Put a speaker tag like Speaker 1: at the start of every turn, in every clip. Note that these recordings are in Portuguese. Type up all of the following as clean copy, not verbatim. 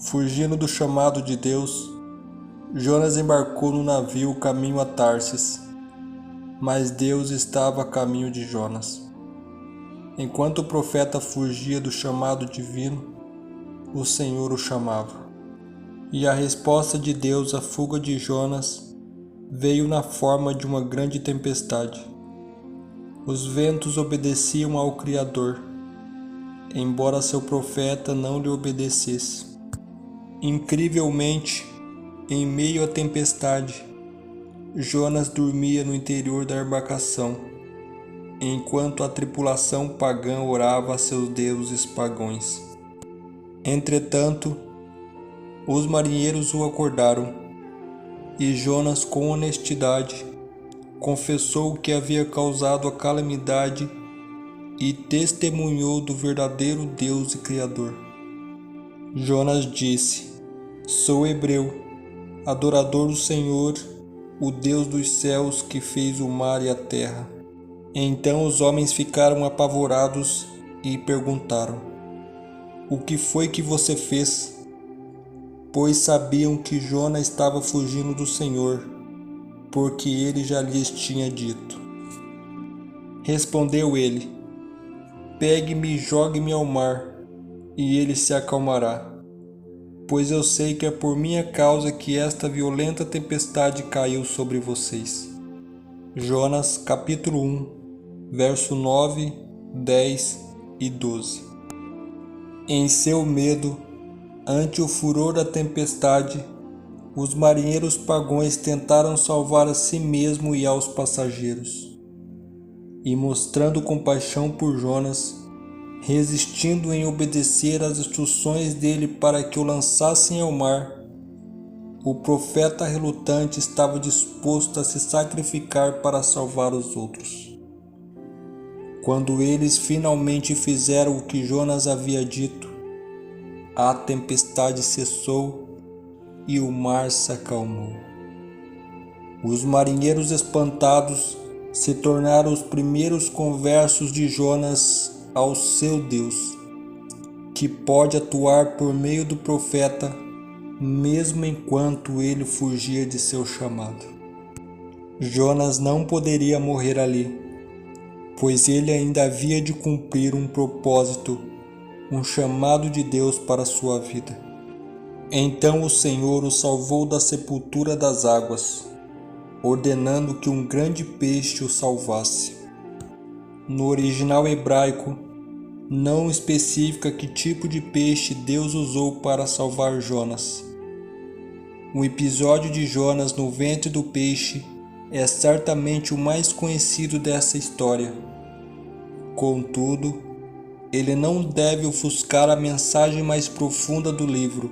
Speaker 1: Fugindo do chamado de Deus, Jonas embarcou no navio caminho a Tarsis, mas Deus estava a caminho de Jonas. Enquanto o profeta fugia do chamado divino, o Senhor o chamava. E a resposta de Deus à fuga de Jonas veio na forma de uma grande tempestade. Os ventos obedeciam ao Criador, embora seu profeta não lhe obedecesse. Incrivelmente, em meio à tempestade, Jonas dormia no interior da embarcação, enquanto a tripulação pagã orava a seus deuses pagãos. Entretanto, os marinheiros o acordaram, e Jonas, com honestidade, confessou que havia causado a calamidade e testemunhou do verdadeiro Deus e Criador. Jonas disse: "Sou hebreu, adorador do Senhor, o Deus dos céus que fez o mar e a terra." Então os homens ficaram apavorados e perguntaram: "O que foi que você fez?" Pois sabiam que Jonas estava fugindo do Senhor, porque ele já lhes tinha dito. Respondeu ele: "Pegue-me e jogue-me ao mar, e ele se acalmará, pois eu sei que é por minha causa que esta violenta tempestade caiu sobre vocês." Jonas capítulo 1, verso 9, 10 e 12. Em seu medo, ante o furor da tempestade, os marinheiros pagãos tentaram salvar a si mesmo e aos passageiros. E mostrando compaixão por Jonas, resistindo em obedecer às instruções dele para que o lançassem ao mar, o profeta relutante estava disposto a se sacrificar para salvar os outros. Quando eles finalmente fizeram o que Jonas havia dito, a tempestade cessou e o mar se acalmou. Os marinheiros espantados se tornaram os primeiros conversos de Jonas ao seu Deus, que pode atuar por meio do profeta, mesmo enquanto ele fugia de seu chamado. Jonas não poderia morrer ali, pois ele ainda havia de cumprir um propósito, um chamado de Deus para sua vida. Então o Senhor o salvou da sepultura das águas, ordenando que um grande peixe o salvasse. No original hebraico, não especifica que tipo de peixe Deus usou para salvar Jonas. O episódio de Jonas no ventre do peixe é certamente o mais conhecido dessa história. Contudo, ele não deve ofuscar a mensagem mais profunda do livro,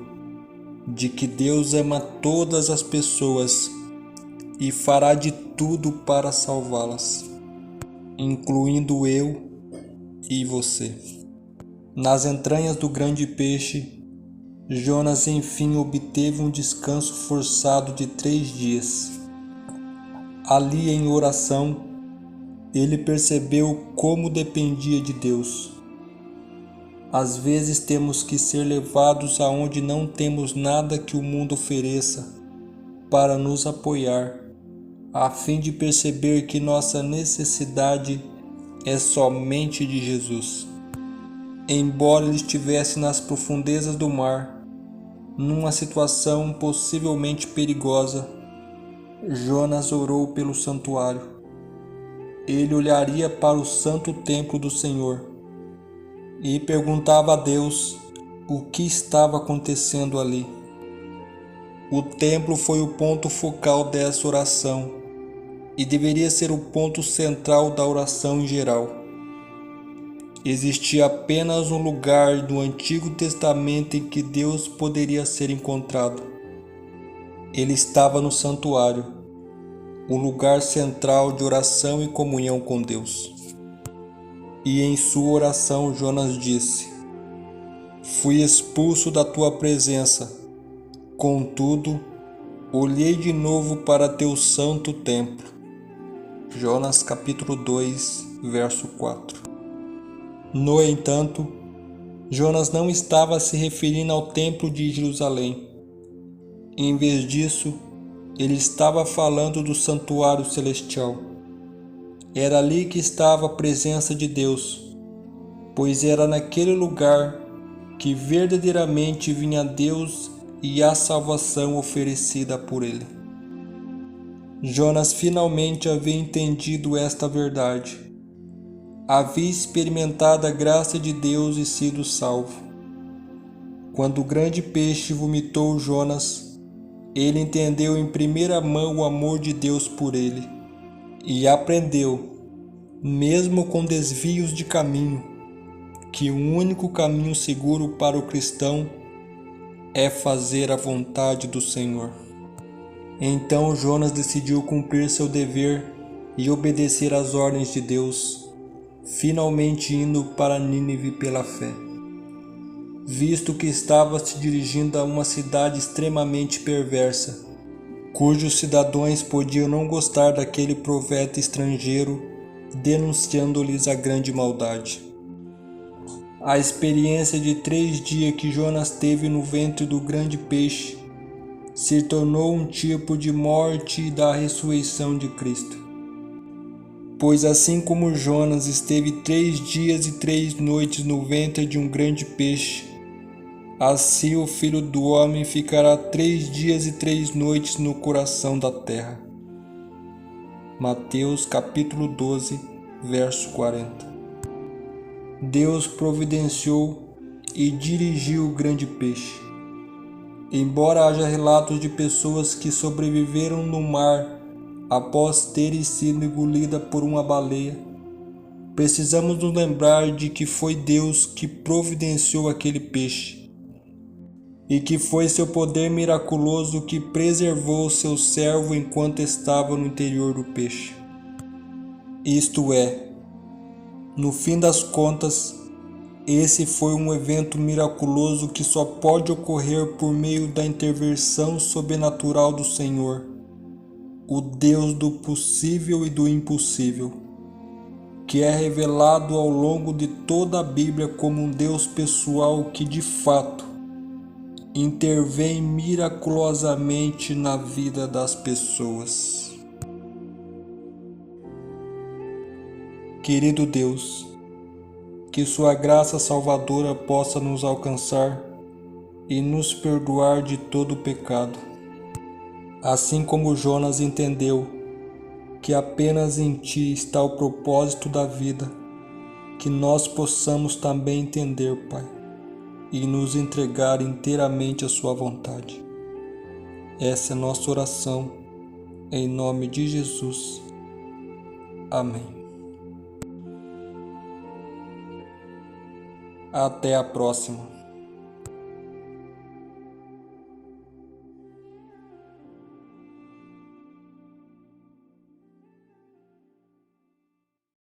Speaker 1: de que Deus ama todas as pessoas e fará de tudo para salvá-las, incluindo eu e você. Nas entranhas do grande peixe, Jonas enfim obteve um descanso forçado de 3 dias. Ali em oração, ele percebeu como dependia de Deus. Às vezes temos que ser levados aonde não temos nada que o mundo ofereça para nos apoiar, a fim de perceber que nossa necessidade é somente de Jesus. Embora ele estivesse nas profundezas do mar, numa situação possivelmente perigosa, Jonas orou pelo santuário. Ele olharia para o santo templo do Senhor e perguntava a Deus o que estava acontecendo ali. O templo foi o ponto focal dessa oração e deveria ser o ponto central da oração em geral. Existia apenas um lugar no Antigo Testamento em que Deus poderia ser encontrado. Ele estava no santuário, o lugar central de oração e comunhão com Deus. E em sua oração Jonas disse: "Fui expulso da tua presença, contudo, olhei de novo para teu santo templo." Jonas capítulo 2, verso 4. No entanto, Jonas não estava se referindo ao templo de Jerusalém. Em vez disso, ele estava falando do santuário celestial. Era ali que estava a presença de Deus, pois era naquele lugar que verdadeiramente vinha Deus e a salvação oferecida por ele. Jonas finalmente havia entendido esta verdade. Havia experimentado a graça de Deus e sido salvo. Quando o grande peixe vomitou Jonas, ele entendeu em primeira mão o amor de Deus por ele e aprendeu, mesmo com desvios de caminho, que o único caminho seguro para o cristão é fazer a vontade do Senhor. Então Jonas decidiu cumprir seu dever e obedecer às ordens de Deus, finalmente indo para Nínive pela fé. Visto que estava se dirigindo a uma cidade extremamente perversa, cujos cidadãos podiam não gostar daquele profeta estrangeiro, denunciando-lhes a grande maldade. A experiência de 3 dias que Jonas teve no ventre do grande peixe se tornou um tipo de morte da ressurreição de Cristo. Pois assim como Jonas esteve 3 dias e 3 noites no ventre de um grande peixe, assim o Filho do Homem ficará 3 dias e 3 noites no coração da terra. Mateus capítulo 12, verso 40. Deus providenciou e dirigiu o grande peixe. Embora haja relatos de pessoas que sobreviveram no mar após terem sido engolidas por uma baleia, precisamos nos lembrar de que foi Deus que providenciou aquele peixe e que foi seu poder miraculoso que preservou seu servo enquanto estava no interior do peixe. Isto é, no fim das contas, esse foi um evento miraculoso que só pode ocorrer por meio da intervenção sobrenatural do Senhor, o Deus do possível e do impossível, que é revelado ao longo de toda a Bíblia como um Deus pessoal que de fato intervém miraculosamente na vida das pessoas. Querido Deus, que sua graça salvadora possa nos alcançar e nos perdoar de todo o pecado. Assim como Jonas entendeu que apenas em Ti está o propósito da vida, que nós possamos também entender, Pai, e nos entregar inteiramente à Sua vontade. Essa é a nossa oração, em nome de Jesus. Amém. Até a próxima.